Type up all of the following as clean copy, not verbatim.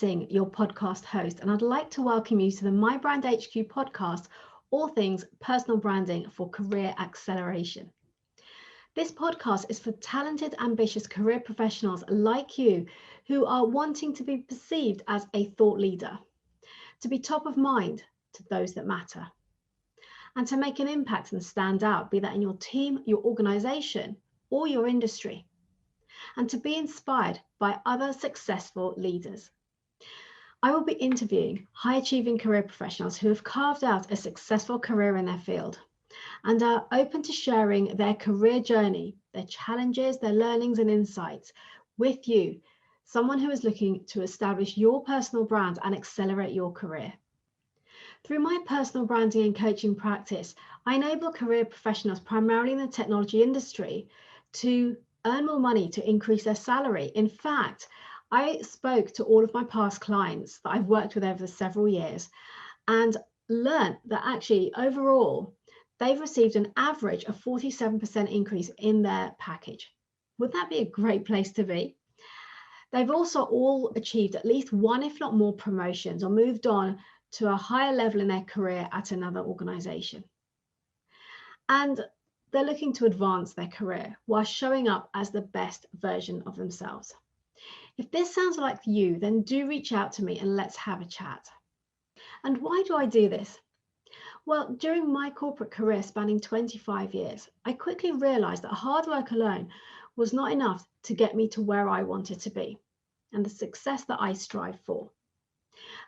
Singh, your podcast host, and I'd like to welcome you to the mi-brandHQ podcast, all things personal branding for career acceleration. This podcast is for talented, ambitious career professionals like you who are wanting to be perceived as a thought leader, to be top of mind to those that matter, and to make an impact and stand out, be that in your team, your organization, or your industry, and to be inspired by other successful leaders. I will be interviewing high-achieving career professionals who have carved out a successful career in their field and are open to sharing their career journey, their challenges, their learnings and insights with you, someone who is looking to establish your personal brand and accelerate your career. Through my personal branding and coaching practice, I enable career professionals primarily in the technology industry to earn more money, to increase their salary. In fact, I spoke to all of my past clients that I've worked with over several years and learned that actually overall, they've received an average of 47% increase in their package. Wouldn't that be a great place to be? They've also all achieved at least one, if not more, promotions or moved on to a higher level in their career at another organization. And they're looking to advance their career while showing up as the best version of themselves. If this sounds like you, then do reach out to me and let's have a chat. And why do I do this? Well, during my corporate career spanning 25 years, I quickly realized that hard work alone was not enough to get me to where I wanted to be and the success that I strive for.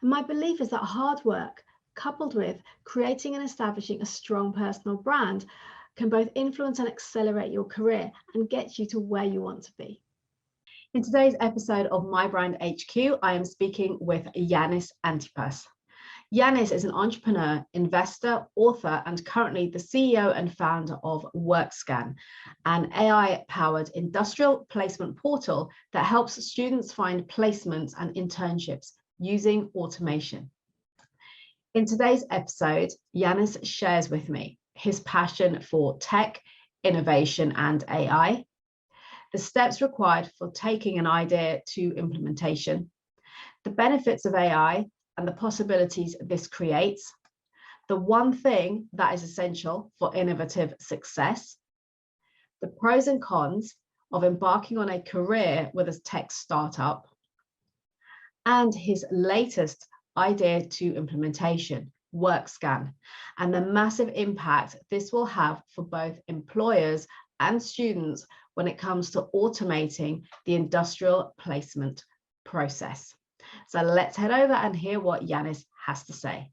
And my belief is that hard work, coupled with creating and establishing a strong personal brand, can both influence and accelerate your career and get you to where you want to be. In today's episode of mi-brandHQ, I am speaking with Ioannis Antypas. Ioannis is an entrepreneur, investor, author, and currently the CEO and founder of Workscan, an AI-powered industrial placement portal that helps students find placements and internships using automation. In today's episode, Ioannis shares with me his passion for tech, innovation, and AI, the steps required for taking an idea to implementation, the benefits of AI and the possibilities this creates, the one thing that is essential for innovative success, the pros and cons of embarking on a career with a tech startup, and his latest idea to implementation, Workscan, and the massive impact this will have for both employers and students when it comes to automating the industrial placement process. So let's head over and hear what Ioannis has to say.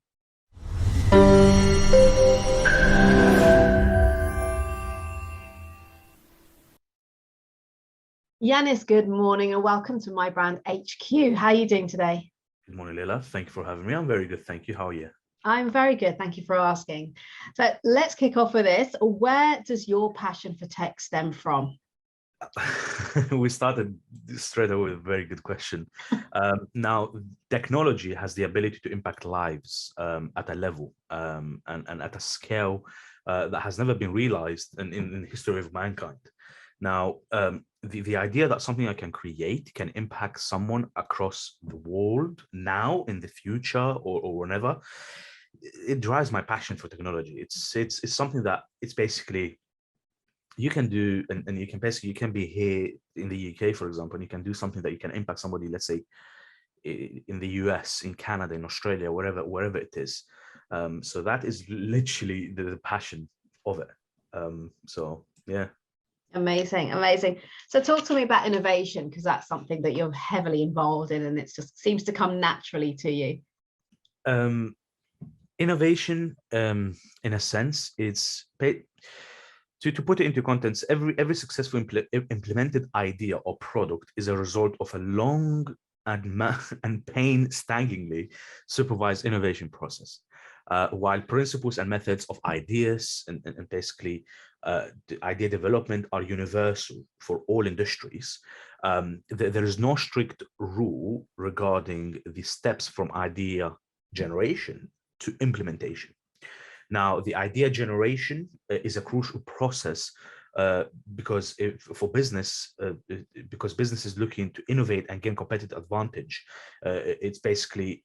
Ioannis, good morning and welcome to mi-brandHQ. How are you doing today? Good morning, Leila. Thank you for having me. I'm very good. Thank you. How are you? I'm very good. Thank you for asking. So let's kick off with this. Where does your passion for tech stem from? We started straight away with a very good question. Now, technology has the ability to impact lives at a level and at a scale that has never been realized in the history of mankind. Now, the idea that something I can create can impact someone across the world now, in the future, or whenever, it drives my passion for technology. It's something that it's basically you can do, and you can be here in the UK, for example, and you can do something that you can impact somebody, let's say, in the US, in Canada, in Australia, wherever it is. So that is literally the passion of it. So yeah. Amazing. So talk to me about innovation, because that's something that you're heavily involved in and it just seems to come naturally to you. Innovation, in a sense, it's to put it into context, every successful implemented idea or product is a result of a long and painstakingly supervised innovation process. While principles and methods of ideas and basically the idea development are universal for all industries, there is no strict rule regarding the steps from idea generation to implementation. Now, the idea generation is a crucial process because for business, because business is looking to innovate and gain competitive advantage. It's basically,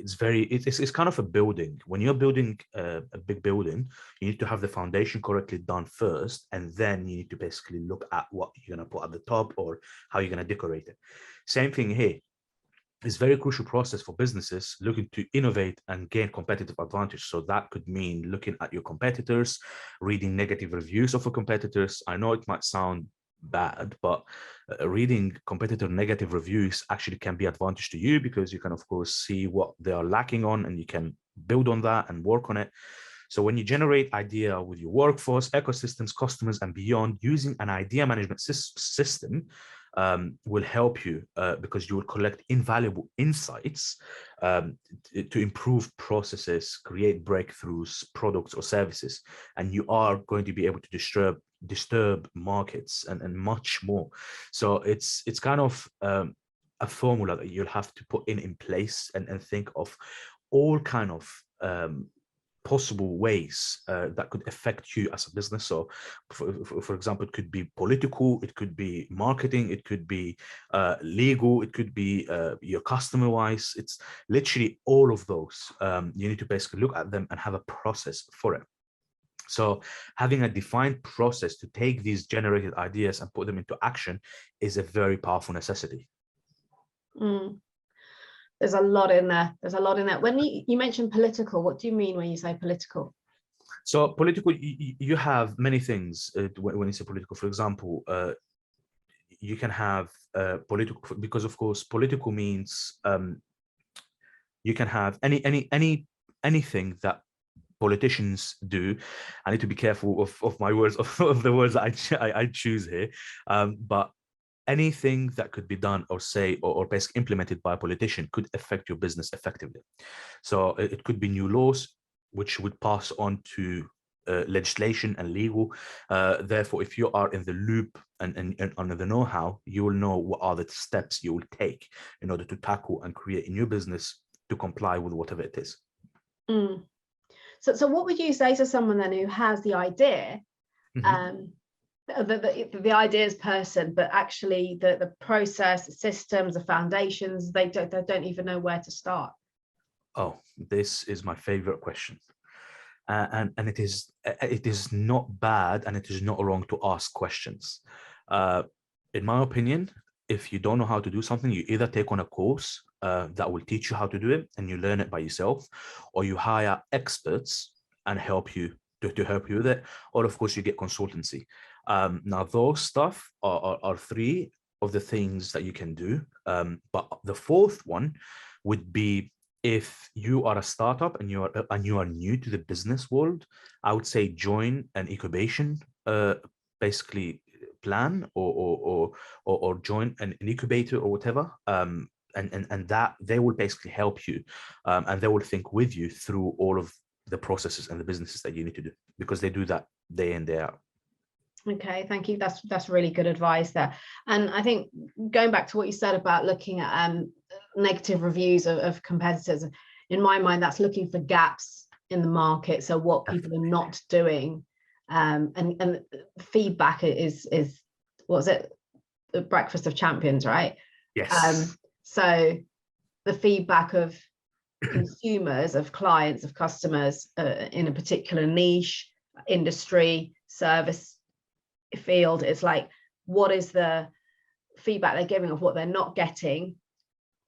it's kind of a building. When you're building a big building, you need to have the foundation correctly done first, and then you need to basically look at what you're going to put at the top or how you're going to decorate it. Same thing here. It's very crucial process for businesses looking to innovate and gain competitive advantage. So that could mean looking at your competitors, reading negative reviews of your competitors. I know it might sound bad, but reading competitor negative reviews actually can be advantage to you, because you can of course see what they are lacking on and you can build on that and work on it. So when you generate idea with your workforce, ecosystems, customers, and beyond, using an idea management system will help you, because you will collect invaluable insights to improve processes, create breakthroughs, products or services, and you are going to be able to disturb markets and much more. So it's kind of a formula that you'll have to put in place and think of all kind of possible ways that could affect you as a business. So for example, it could be political, it could be marketing, it could be legal, it could be your customer wise. It's literally all of those. You need to basically look at them and have a process for it. So having a defined process to take these generated ideas and put them into action is a very powerful necessity. There's a lot in there. There's a lot in there. When you mentioned political, what do you mean when you say political? So political, you have many things when you say political. For example, you can have political, because of course political means you can have anything that politicians do. I need to be careful of my words, of the words that I choose here, but anything that could be done or say or basically implemented by a politician could affect your business effectively. So it could be new laws which would pass on to legislation and legal. Therefore, if you are in the loop and under the know-how, you will know what are the steps you will take in order to tackle and create a new business to comply with whatever it is. So what would you say to someone then who has the idea, the ideas person, but actually the process, the systems, the foundations, they don't even know where to start? Oh, this is my favorite question. And it is not bad and it is not wrong to ask questions. In my opinion, if you don't know how to do something, you either take on a course that will teach you how to do it and you learn it by yourself, or you hire experts and help you to help you with it, or of course you get consultancy. Now those stuff are three of the things that you can do, but the fourth one would be, if you are a startup and you are new to the business world, I would say join an incubation basically plan, or join an incubator or whatever, and that they will basically help you, and they will think with you through all of the processes and the businesses that you need to do, because they do that day in, day out. Okay, thank you. That's really good advice there. And I think going back to what you said about looking at negative reviews of competitors, in my mind, that's looking for gaps in the market. So what people are not doing, and feedback is what's it? The breakfast of champions, right? Yes. So the feedback of consumers, of clients, of customers in a particular niche, industry, service field, it's like, what is the feedback they're giving of what they're not getting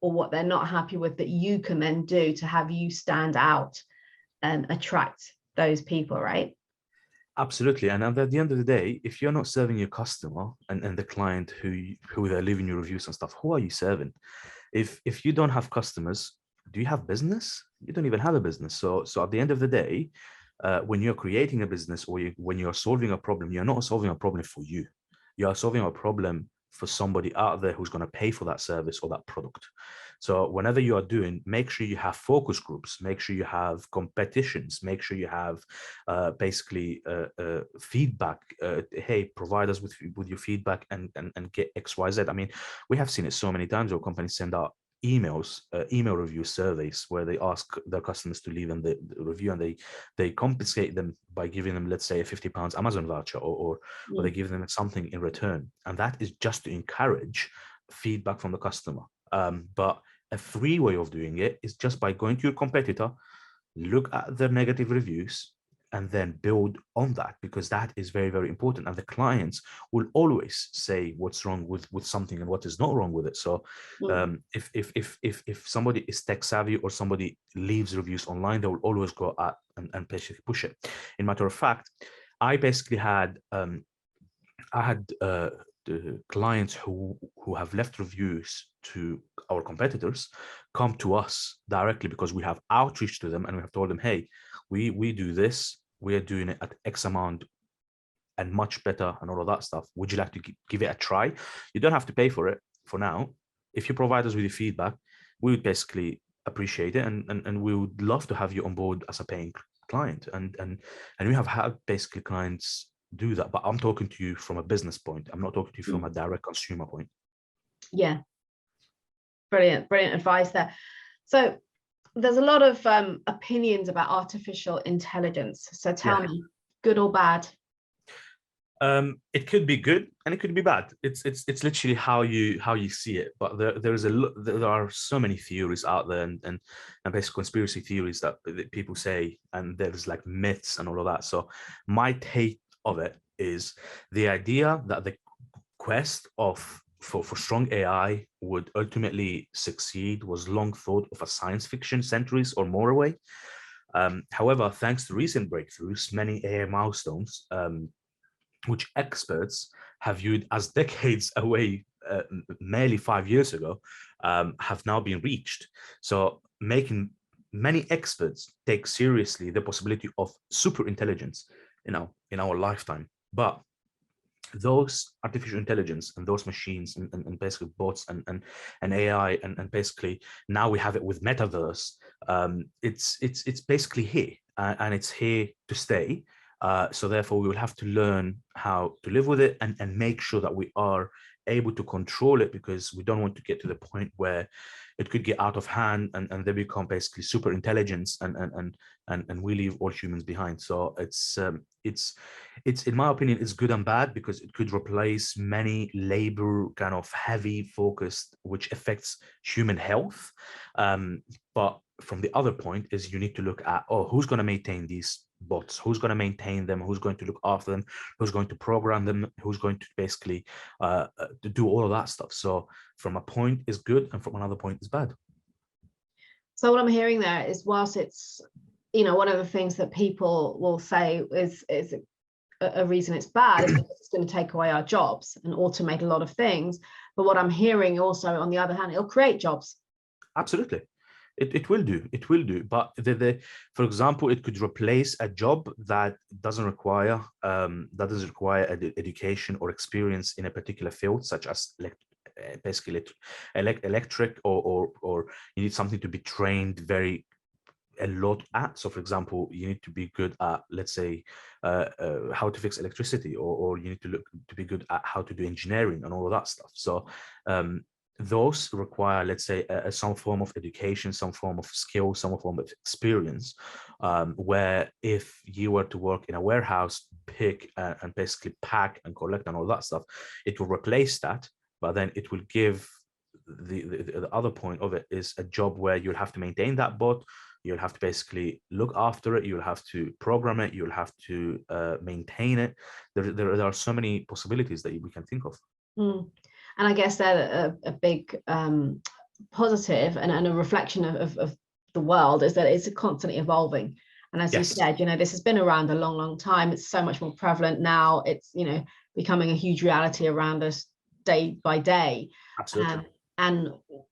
or what they're not happy with, that you can then do to have you stand out and attract those people, right? Absolutely. And at the end of the day, if you're not serving your customer and the client who they're leaving your reviews and stuff, who are you serving? If you don't have customers, do you have business? You don't even have a business. So at the end of the day, when you're creating a business, or when you're solving a problem, you're not solving a problem for you. You are solving a problem for somebody out there who's going to pay for that service or that product. So whenever you are doing, make sure you have focus groups, make sure you have competitions, make sure you have basically feedback. Hey, provide us with your feedback and get XYZ. I mean, we have seen it so many times where companies send out email review surveys where they ask their customers to leave in the review, and they compensate them by giving them, let's say, a £50 Amazon voucher, or they give them something in return. And that is just to encourage feedback from the customer. But a free way of doing it is just by going to your competitor, look at their negative reviews, and then build on that, because that is very, very important. And the clients will always say what's wrong with something and what is not wrong with it. So if somebody is tech savvy or somebody leaves reviews online, they will always go out and basically push it. In matter of fact, I basically had the clients who have left reviews to our competitors come to us directly, because we have outreach to them and we have told them, hey, we do this, we are doing it at X amount and much better and all of that stuff. Would you like to give it a try? You don't have to pay for it for now. If you provide us with your feedback, we would basically appreciate it, and we would love to have you on board as a paying client. And we have had basically clients do that, but I'm talking to you from a business point. I'm not talking to you from a direct consumer point. Yeah, brilliant advice there. So there's a lot of opinions about artificial intelligence. So tell me, good or bad? It could be good and it could be bad. It's literally how you see it. But there are so many theories out there, and basically conspiracy theories that people say, and there's like myths and all of that. So my take of it is the idea that the quest for strong AI would ultimately succeed was long thought of a science fiction centuries or more away. However, thanks to recent breakthroughs, many AI milestones, which experts have viewed as decades away, merely 5 years ago, have now been reached. So making many experts take seriously the possibility of super intelligence in our lifetime. But those artificial intelligence and those machines and basically bots and AI and basically now we have it with metaverse. It's basically here, and it's here to stay. So therefore, we will have to learn how to live with it and make sure that we are able to control it, because we don't want to get to the point where it could get out of hand and they become basically super intelligence and we leave all humans behind. So it's in my opinion, it's good and bad, because it could replace many labor kind of heavy focused, which affects human health. But from the other point is you need to look at, who's going to maintain these bots, who's going to maintain them, who's going to look after them, who's going to program them, who's going to basically to do all of that stuff. So from a point is good, and from another point is bad. So what I'm hearing there is, whilst it's, one of the things that people will say is a reason it's bad is because it's going to take away our jobs and automate a lot of things. But what I'm hearing also, on the other hand, it'll create jobs. Absolutely. It will do. But for example, it could replace a job that doesn't require education or experience in a particular field, such as basically electric, or you need something to be trained a lot at. So for example, you need to be good at, let's say, how to fix electricity, or you need to be good at how to do engineering and all of that stuff. So those require, let's say, some form of education, some form of skill, some form of experience, where if you were to work in a warehouse, pick and basically pack and collect and all that stuff, it will replace that. But then it will give the other point of it is a job where you'll have to maintain that bot, you'll have to basically look after it, you'll have to program it, you'll have to maintain it. There are so many possibilities that we can think of. And I guess that a big positive and a reflection of the world is that it's constantly evolving. And as you said, this has been around a long, long time. It's so much more prevalent now. It's, becoming a huge reality around us day by day. Absolutely. And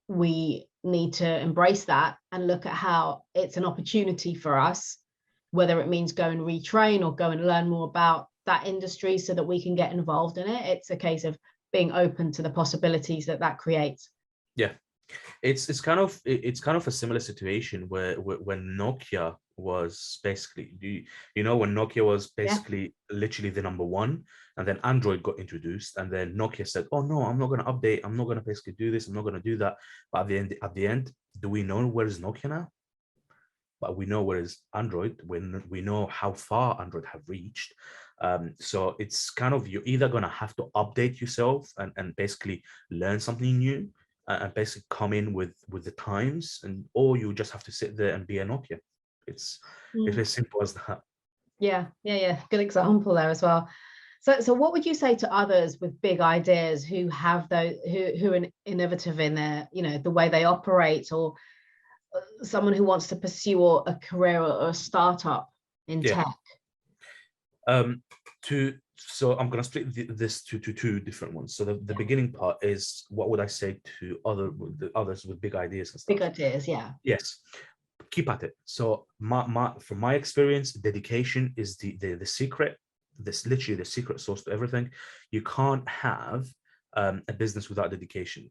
we need to embrace that and look at how it's an opportunity for us, whether it means go and retrain or go and learn more about that industry so that we can get involved in it. It's a case of being open to the possibilities that creates. Yeah, it's kind of a similar situation where when Nokia was basically, you know when Nokia was basically literally the number one, and then Android got introduced, and then Nokia said, "Oh no, I'm not going to update. I'm not going to basically do this. I'm not going to do that." But at the end, do we know where is Nokia now? But we know where is Android. When we know how far Android have reached. So it's kind of, you're either going to have to update yourself and basically learn something new, and basically come in with the times, and or you just have to sit there and be a Nokia. It's as simple as that. Yeah. Good example there as well. So what would you say to others with big ideas who have those who are innovative in their, the way they operate, or someone who wants to pursue a career or a startup in tech? So I'm going to split this to two different ones. So the beginning part is, what would I say to others with big ideas and stuff? Big ideas, yeah. Yes, keep at it. So from my experience, dedication is the secret. This literally the secret sauce to everything. You can't have a business without dedication.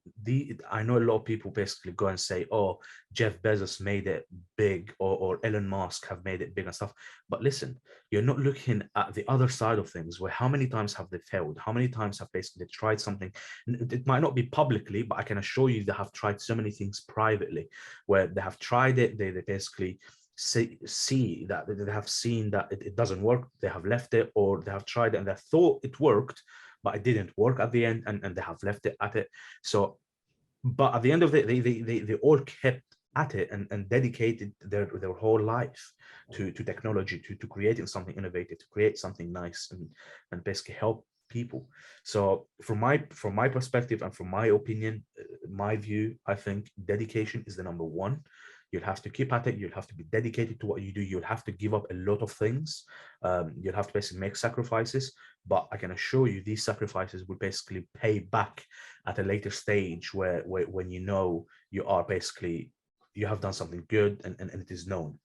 I know a lot of people basically go and say, "Oh, Jeff Bezos made it big," or Elon Musk have made it big and stuff. But listen, you're not looking at the other side of things, where how many times have they failed? How many times have basically tried something? It might not be publicly, but I can assure you they have tried so many things privately, where they have tried it. They basically see that they have seen that it doesn't work. They have left it, or they have tried it and they thought it worked, but it didn't work at the end, and they have left it at it. So, but at the end of it, they all kept at it and dedicated their whole life to technology, to creating something innovative, to create something nice, and basically help people. So from my perspective and from my opinion, my view, I think dedication is the number one. You'll have to keep at it. You'll have to be dedicated to what you do. You'll have to give up a lot of things. You'll have to basically make sacrifices. But I can assure you, these sacrifices will basically pay back at a later stage, where when you know you are basically, you have done something good, and it is known.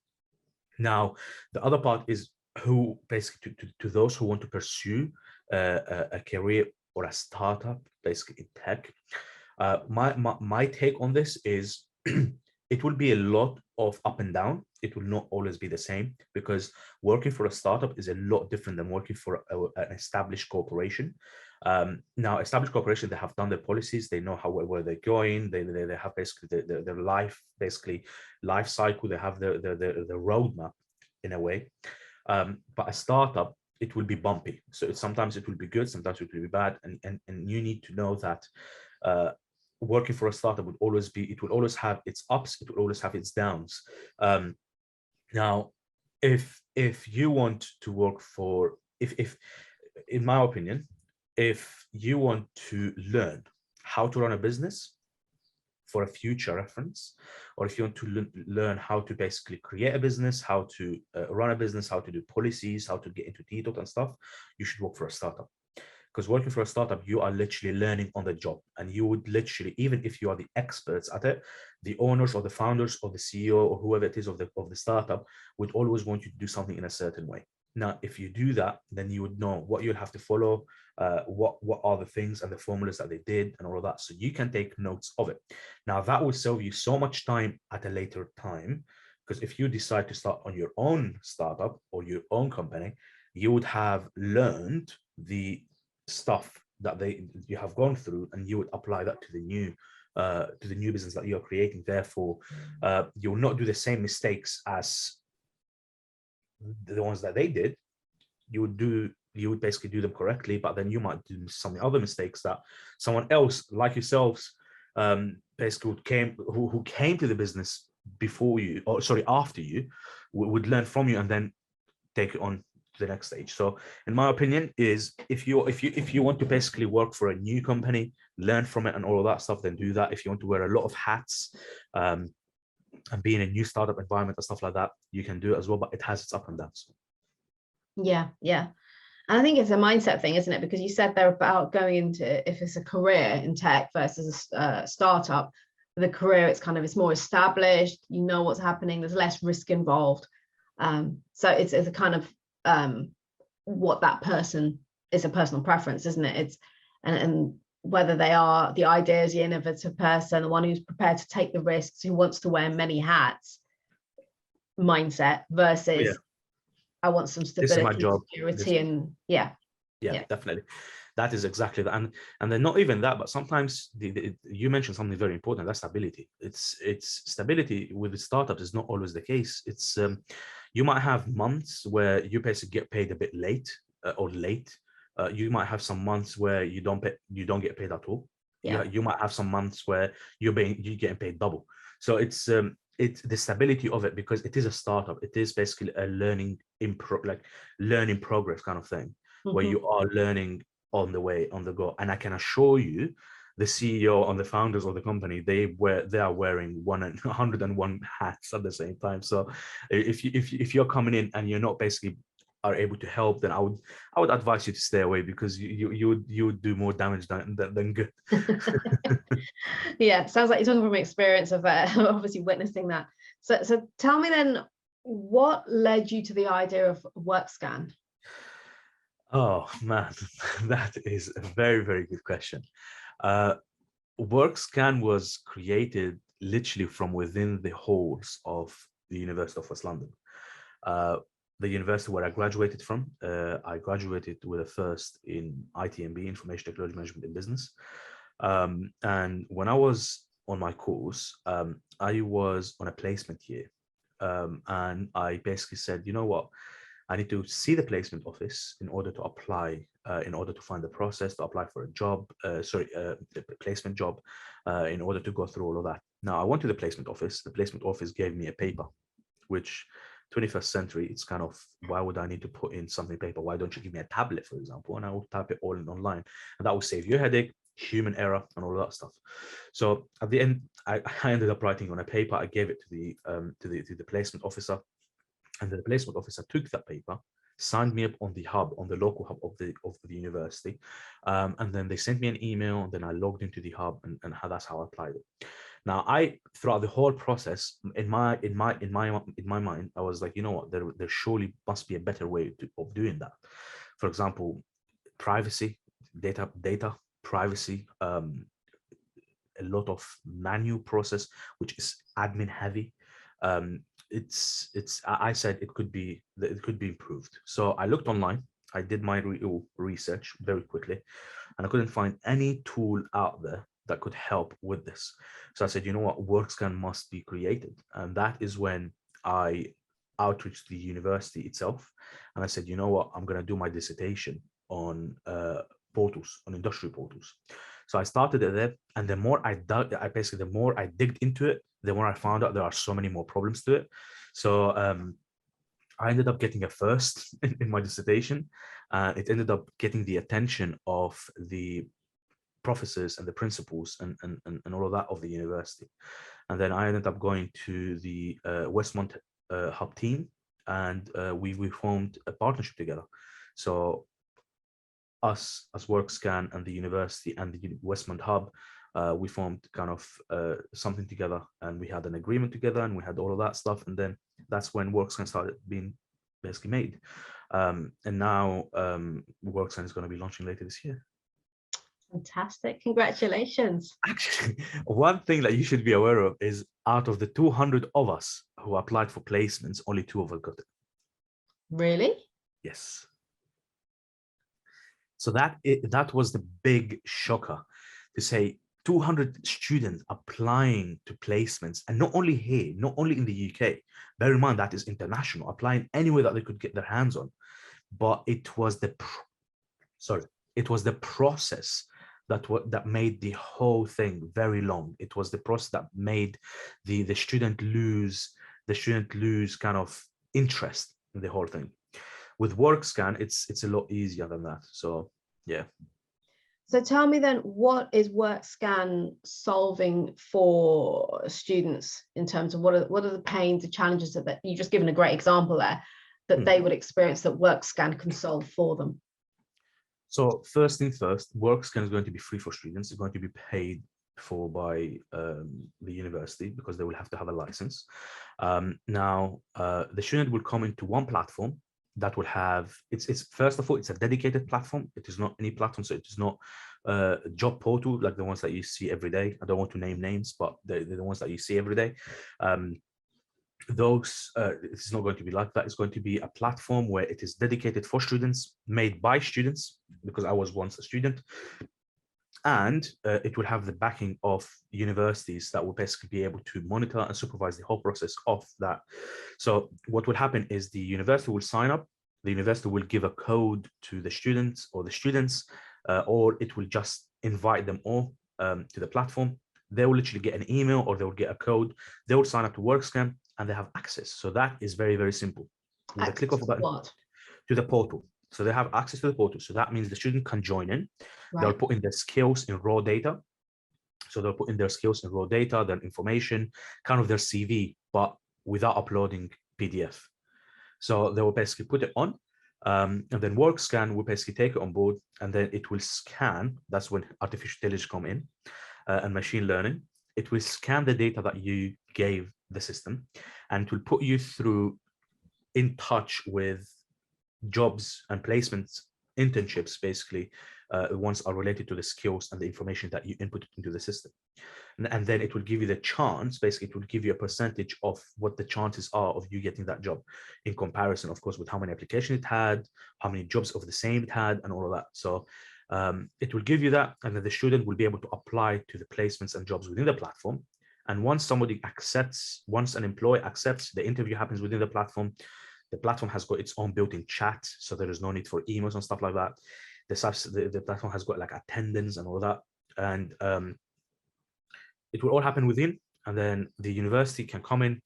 Now, the other part is, who basically to those who want to pursue a career or a startup, basically in tech. My take on this is it will be a lot of up and down. It will not always be the same, because working for a startup is a lot different than working for an established corporation. Now, established corporation, they have done their policies. They know where they're going. They have basically their life, basically life cycle. They have the roadmap in a way. But a startup, it will be bumpy. So sometimes it will be good, sometimes it will be bad, and you need to know that working for a startup would always be, it will always have its ups, it will always have its downs. Now, if you want to work for, if in my opinion, if you want to learn how to run a business for a future reference, or if you want to learn how to basically create a business, how to run a business, how to do policies, how to get into detail and stuff, you should work for a startup. Because working for a startup, you are literally learning on the job, and you would literally, even if you are the experts at it, the owners or the founders or the CEO or whoever it is of the startup would always want you to do something in a certain way. Now, if you do that, then you would know what you'll have to follow, what are the things and the formulas that they did and all of that. So you can take notes of it. Now, that will save you so much time at a later time, because if you decide to start on your own startup or your own company, you would have learned the stuff that you have gone through, and you would apply that to the new business that you're creating. Therefore, you will not do the same mistakes as the ones that they did. You would basically do them correctly, but then you might do some other mistakes that someone else like yourselves basically who came to the business before you, or sorry, after you, would learn from you and then take it on to the next stage. So in my opinion is, if you want to basically work for a new company, learn from it and all of that stuff, then do that. If you want to wear a lot of hats and be in a new startup environment and stuff like that, you can do it as well, but it has its up and downs. Yeah. And I think it's a mindset thing, isn't it? Because you said they're about going into, if it's a career in tech versus a startup, the career, it's more established, you know what's happening, there's less risk involved. So it's a kind of what that person is, a personal preference, isn't it? It's and whether they are the ideas, the innovative person, the one who's prepared to take the risks, who wants to wear many hats. mindset Oh, versus yeah, I want some this is my stability, job. security, and Yeah, yeah, definitely. That is exactly that. And then not even that, but sometimes you mentioned something very important. That's stability. It's stability with the startups is not always the case. It's you might have months where you basically get paid a bit late or late. You might have some months where you don't get paid at all. yeah, You might have some months where you're getting paid double. So it's the stability of it, because it is a startup. It is basically a learning progress kind of thing, where you are learning on the way, on the go. And I can assure you, the CEO and the founders of the company, they are wearing 101 hats at the same time. So if you're coming in and you're not basically are able to help, then I would advise you to stay away, because you would do more damage than good. Yeah, sounds like you're talking from experience of obviously witnessing that. So tell me then, what led you to the idea of Workscan? Oh man, that is a very, very good question. Uh, Workscan was created literally from within the halls of the University of West London. Uh, the university where I graduated from, I graduated with a first in ITMB, Information Technology Management and Business. And when I was on my course, I was on a placement year. And I basically said, you know what? I need to see the placement office in order to apply, in order to find the process to apply for a job, a placement job, in order to go through all of that. Now, I went to the placement office. The placement office gave me a paper, which 21st century, it's kind of, why would I need to put in something paper? Why don't you give me a tablet, for example, and I will type it all in online, and that will save you a headache, human error, and all of that stuff. So at the end, I ended up writing on a paper. I gave it to the placement officer, and the placement officer took that paper, signed me up on the hub, on the local hub of the university, and then they sent me an email, and then I logged into the hub, and that's how I applied it. Now, throughout the whole process, in my mind, I was like, you know what, there surely must be a better way of doing that. For example, privacy, data privacy, a lot of manual process, which is admin heavy. I said it could be improved. So I looked online. I did my research very quickly, and I couldn't find any tool out there that could help with this. So I said, you know what, Workscan must be created. And that is when I outreached the university itself. And I said, you know what, I'm going to do my dissertation on portals, on industrial portals. So I started it there. And the more the more I digged into it, the more I found out there are so many more problems to it. So I ended up getting a first in my dissertation. It ended up getting the attention of the professors and the principals and all of that of the university. And then I ended up going to the Westmont Hub team, and we formed a partnership together. So us as Workscan and the university and the Westmont Hub, we formed kind of something together, and we had an agreement together, and we had all of that stuff. And then that's when Workscan started being basically made. And now Workscan is going to be launching later this year. Fantastic. Congratulations. Actually, one thing that you should be aware of is, out of the 200 of us who applied for placements, only 2 of us got it. Really? Yes. So that was the big shocker, to say 200 students applying to placements, and not only here, not only in the UK. Bear in mind that is international, applying anywhere that they could get their hands on. But it was the process that made the whole thing very long. It was the process that made the student lose kind of interest in the whole thing. With Workscan, it's a lot easier than that. So yeah. So tell me then, what is Workscan solving for students in terms of what are the pains, the challenges that you just given a great example there that they would experience that Workscan can solve for them? So first thing first, Workscan is going to be free for students. It's going to be paid for by the university, because they will have to have a license. Now, the student will come into one platform that will have, it's first of all, it's a dedicated platform. It is not any platform. So it is not a job portal like the ones that you see every day. I don't want to name names, but they're the ones that you see every day. those it's not going to be like that. It's going to be a platform where it is dedicated for students, made by students, because I was once a student, and it will have the backing of universities that will basically be able to monitor and supervise the whole process of that. So what will happen is the university will sign up, the university will give a code to the students, or it will just invite them all to the platform. They will literally get an email, or they will get a code. They will sign up to Workscan, and they have access. So that is very, very simple. With a click of a button, what? to the portal. So they have access to the portal. So that means the student can join in. Right. They'll put in their skills in raw data. So they'll put in their skills in raw data, their information, kind of their CV, but without uploading PDF. So they will basically put it on, and then Workscan will basically take it on board, and then it will scan. That's when artificial intelligence come in, and machine learning. It will scan the data that you gave the system, and it will put you through in touch with jobs and placements, internships, basically, ones are related to the skills and the information that you input into the system. And then it will give you the chance, basically, it will give you a percentage of what the chances are of you getting that job in comparison, of course, with how many applications it had, how many jobs of the same it had, and all of that. So it will give you that, and then the student will be able to apply to the placements and jobs within the platform. And once an employee accepts, the interview happens within the platform. The platform has got its own built-in chat, so there is no need for emails and stuff like that. The platform has got like attendance and all that, and it will all happen within. And then the university can come in.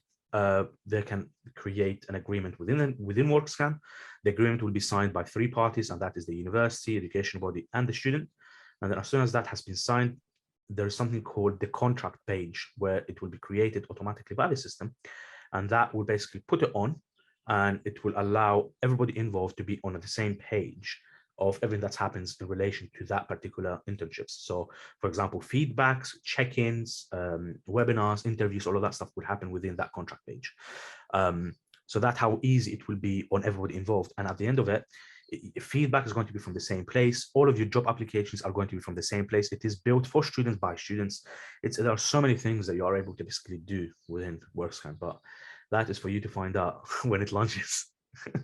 They can create an agreement within Workscan. The agreement will be signed by 3 parties, and that is the university, education body, and the student. And then as soon as that has been signed, there is something called the contract page, where it will be created automatically by the system, and that will basically put it on, and it will allow everybody involved to be on the same page of everything that happens in relation to that particular internships. So, for example, feedbacks, check-ins, webinars, interviews, all of that stuff would happen within that contract page. So that's how easy it will be on everybody involved. And at the end of it, feedback is going to be from the same place. All of your job applications are going to be from the same place. It is built for students by students. There are so many things that you are able to basically do within Workscan, but that is for you to find out when it launches.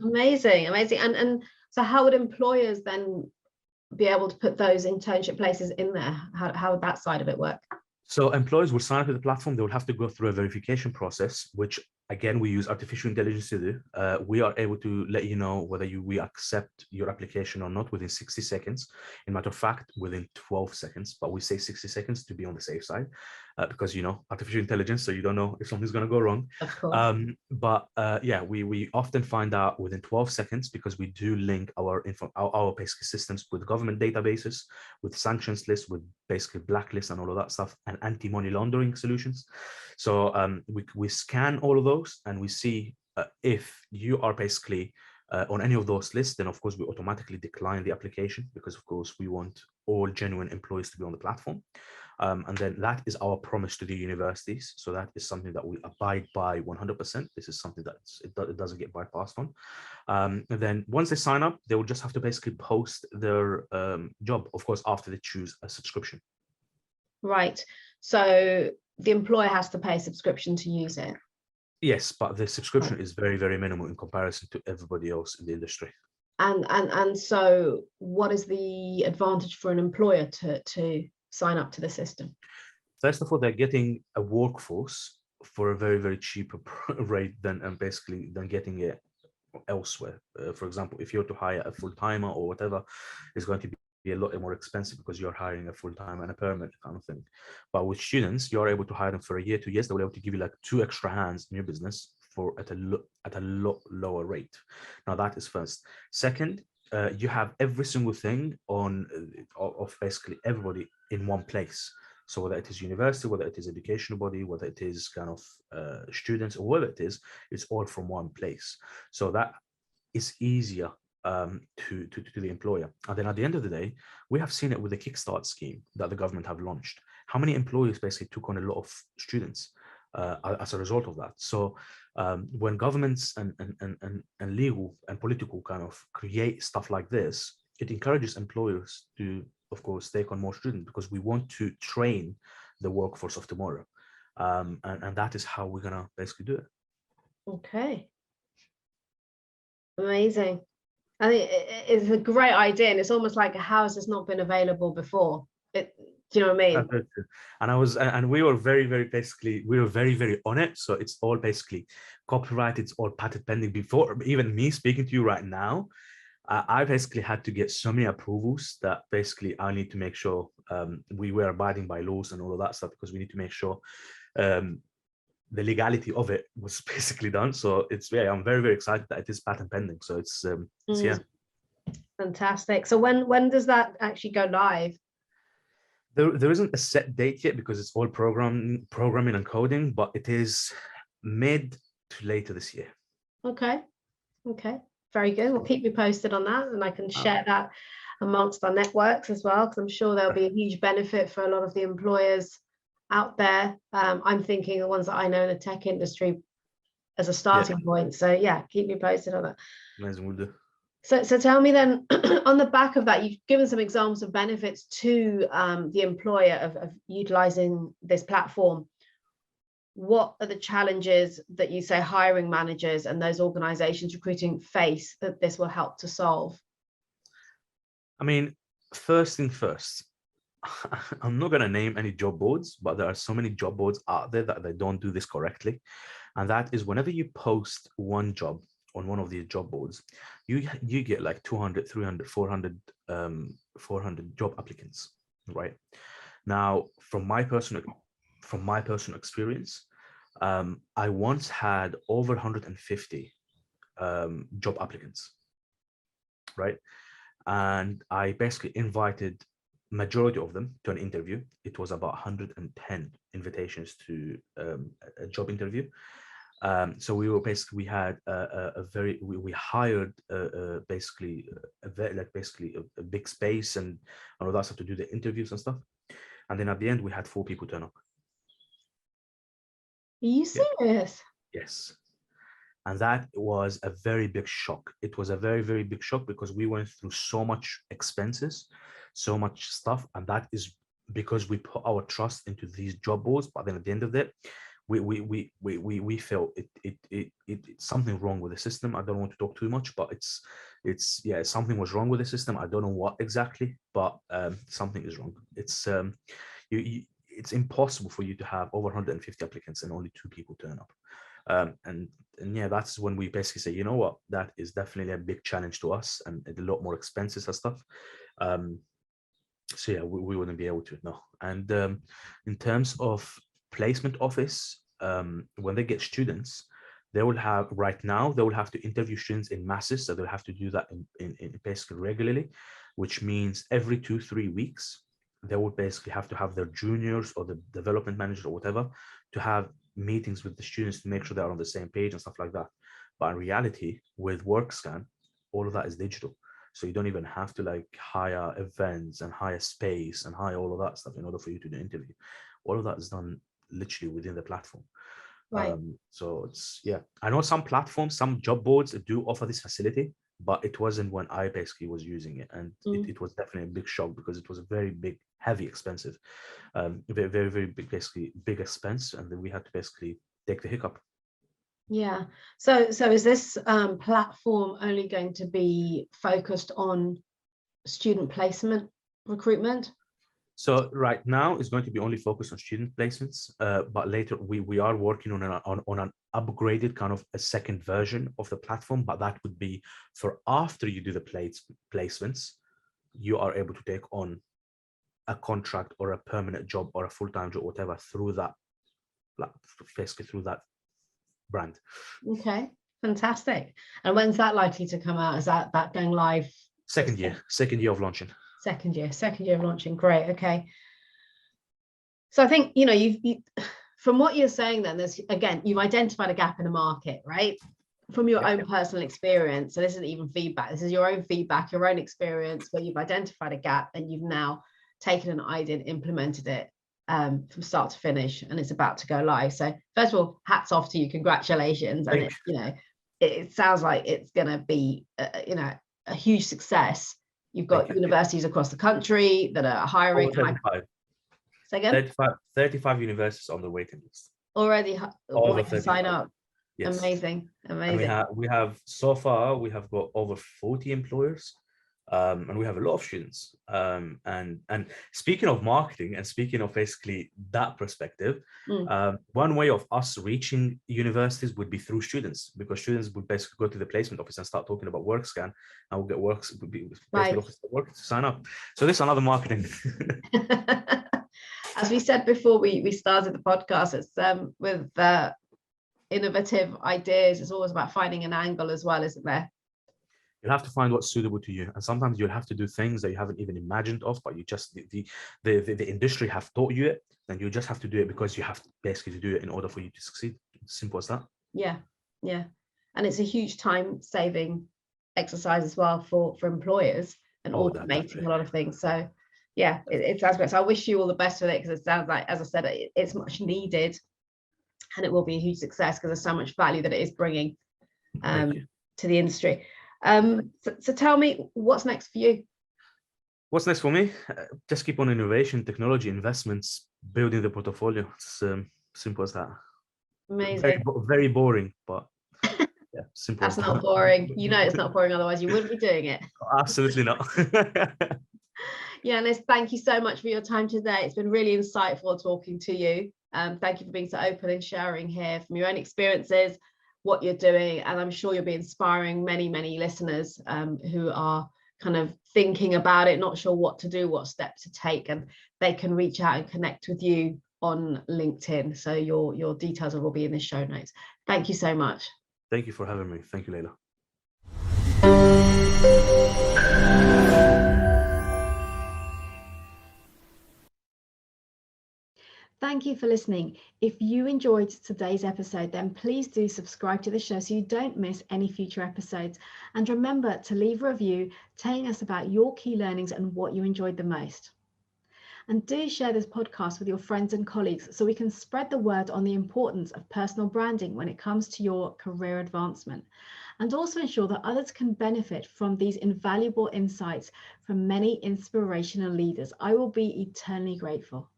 Amazing. And so how would employers then be able to put those internship places in there? How would that side of it work? So employers will sign up to the platform. They will have to go through a verification process, which again, we use artificial intelligence to do. We are able to let you know whether we accept your application or not within 60 seconds. In matter of fact, within 12 seconds, but we say 60 seconds to be on the safe side, because, artificial intelligence, so you don't know if something's going to go wrong. Of course. But yeah, we often find out within 12 seconds, because we do link our basic systems with government databases, with sanctions lists, with basically blacklists and all of that stuff, and anti-money laundering solutions. So we scan all of those, and we see if you are basically on any of those lists, then of course we automatically decline the application, because of course we want all genuine employees to be on the platform. And then that is our promise to the universities. So that is something that we abide by 100%. This is something that it doesn't get bypassed on. And then once they sign up, they will just have to basically post their job, of course, after they choose a subscription. Right. So the employer has to pay a subscription to use it. Yes, but the subscription is very, very minimal in comparison to everybody else in the industry. And so what is the advantage for an employer to sign up to the system? First of all, they're getting a workforce for a very, very cheap rate than getting it elsewhere. For example, if you're to hire a full-timer or whatever, it's going to be a lot more expensive, because you're hiring a full-time and a permanent kind of thing. But with students, you're able to hire them for a year, 2 years. They'll be able to give you like 2 extra hands in your business at a lot lower rate. Now that is first. Second, you have every single thing of basically everybody in one place. So whether it is university, whether it is educational body, whether it is kind of students, or whatever it is, it's all from one place. So that is easier to the employer. And then at the end of the day, we have seen it with the Kickstart scheme that the government have launched. How many employers basically took on a lot of students as a result of that? So when governments and legal and political kind of create stuff like this, it encourages employers to, of course, take on more students, because we want to train the workforce of tomorrow. And that is how we're going to basically do it. Okay. Amazing. I think it's a great idea, and it's almost like a house that's not been available before. Do you know what I mean? And we were very on it. So it's all basically copyright, it's all patent pending. Before even me speaking to you right now, I basically had to get so many approvals that basically I need to make sure we were abiding by laws and all of that stuff, because we need to make sure the legality of it was basically done. So I'm very, very excited that it is patent pending. So it's yeah. Fantastic. So when does that actually go live? There isn't a set date yet, because it's all programming and coding, but it is mid to later this year. Okay. Very good. We'll keep you posted on that, and I can share that amongst our networks as well, because I'm sure there'll be a huge benefit for a lot of the employers out there. I'm thinking the ones that I know in the tech industry as a starting point. So yeah, keep me posted on that. Amazing, we'll do. So tell me then, on the back of that, you've given some examples of benefits to the employer of utilizing this platform. What are the challenges that you say hiring managers and those organizations recruiting face that this will help to solve? I mean, first thing first, I'm not going to name any job boards, but there are so many job boards out there that they don't do this correctly. And that is, whenever you post one job on one of these job boards, you get like 200, 300, 400 job applicants, right? Now, from my personal experience, I once had over 150 job applicants, right? And I basically invited majority of them to an interview. It was about 110 invitations to a job interview. So we had we hired basically a big space and all that stuff to do the interviews and stuff. And then at the end, we had 4 people turn up. Are you serious? Yes. And that was a very big shock. It was a very, very big shock, because we went through so much expenses, so much stuff. And that is because we put our trust into these job boards. But then at the end of it, we felt it's something wrong with the system. I don't want to talk too much, but something was wrong with the system. I don't know what exactly, but something is wrong. It's impossible for you to have over 150 applicants and only 2 people turn up. And yeah, that's when we basically say, you know what, that is definitely a big challenge to us, and a lot more expenses and stuff. So yeah, we wouldn't be able to, no. And in terms of placement office, when they get students, they will have to interview students in masses. So they'll have to do that in basically regularly, which means every 2-3 weeks, they would basically have to have their juniors or the development manager or whatever to have meetings with the students to make sure they're on the same page and stuff like that. But in reality, with Workscan, all of that is digital. So you don't even have to like hire events and hire space and hire all of that stuff in order for you to do an interview. All of that is done literally within the platform. Right. So it's, yeah, I know some platforms, some job boards do offer this facility, but it wasn't when I basically was using it. And it was definitely a big shock, because it was a very big, heavy, expensive, very, very, very big, basically big expense. And then we had to basically take the hiccup. Yeah. So is this platform only going to be focused on student placement recruitment? So right now it's going to be only focused on student placements, but later we are working on an upgraded kind of a second version of the platform, but that would be for after you do the placements, you are able to take on a contract or a permanent job or a full-time job, whatever, through that, basically through that brand. Okay, fantastic. And when's that likely to come out? Is that going live? Second year of launching. Second year of launching. Great. Okay. So I think, you know, from what you're saying then, you've identified a gap in the market, right? From your own personal experience. So this isn't even feedback. This is your own feedback, your own experience, where you've identified a gap and you've now taken an idea and implemented it from start to finish, and it's about to go live. So first of all, hats off to you, congratulations. And it sounds like it's going to be a huge success. You've got universities across the country that are hiring. 35 universities on the waiting list already. Sign up. Yes. Amazing. And Amazing. we have so far we have got over 40 employers, and we have a lot of students. And speaking of marketing and speaking of basically that perspective, one way of us reaching universities would be through students, because students would basically go to the placement office and start talking about Workscan, and we'll get placement Right. office to work to sign up. So this is another marketing. As we said before we started the podcast, it's with innovative ideas, it's always about finding an angle as well, isn't there? You'll have to find what's suitable to you, and sometimes you'll have to do things that you haven't even imagined of, but you just the industry have taught you it, and you just have to do it because you have to basically do it in order for you to succeed. Simple as that. Yeah, and it's a huge time saving exercise as well for employers, and automating a lot of things. So yeah, it sounds great. So I wish you all the best with it, because it sounds like, as I said, it's much needed, and it will be a huge success because there's so much value that it is bringing to the industry. So tell me, what's next for you? What's next for me? Just keep on innovation, technology, investments, building the portfolio. It's simple as that. Amazing. Very boring, but yeah, simple. That's not boring. You know it's not boring, otherwise you wouldn't be doing it. Absolutely not. Ioannis, thank you so much for your time today. It's been really insightful talking to you. Thank you for being so open and sharing here from your own experiences, what you're doing, and I'm sure you'll be inspiring many listeners who are kind of thinking about it, not sure what to do, what step to take, and they can reach out and connect with you on LinkedIn. So your details will be in the show notes. Thank you so much. Thank you for having me. Thank you, Leila. Thank you for listening. If you enjoyed today's episode, then please do subscribe to the show so you don't miss any future episodes. And remember to leave a review telling us about your key learnings and what you enjoyed the most. And do share this podcast with your friends and colleagues so we can spread the word on the importance of personal branding when it comes to your career advancement. And also ensure that others can benefit from these invaluable insights from many inspirational leaders. I will be eternally grateful.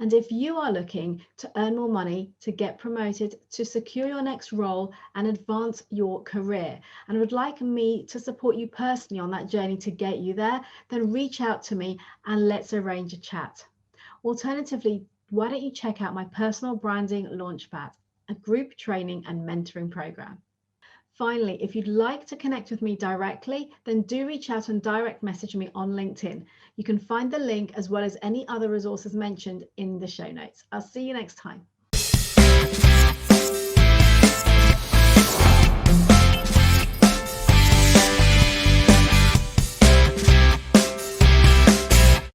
And if you are looking to earn more money, to get promoted, to secure your next role and advance your career, and would like me to support you personally on that journey to get you there, then reach out to me and let's arrange a chat. Alternatively, why don't you check out my personal branding launchpad, a group training and mentoring program. Finally, if you'd like to connect with me directly, then do reach out and direct message me on LinkedIn. You can find the link as well as any other resources mentioned in the show notes. I'll see you next time.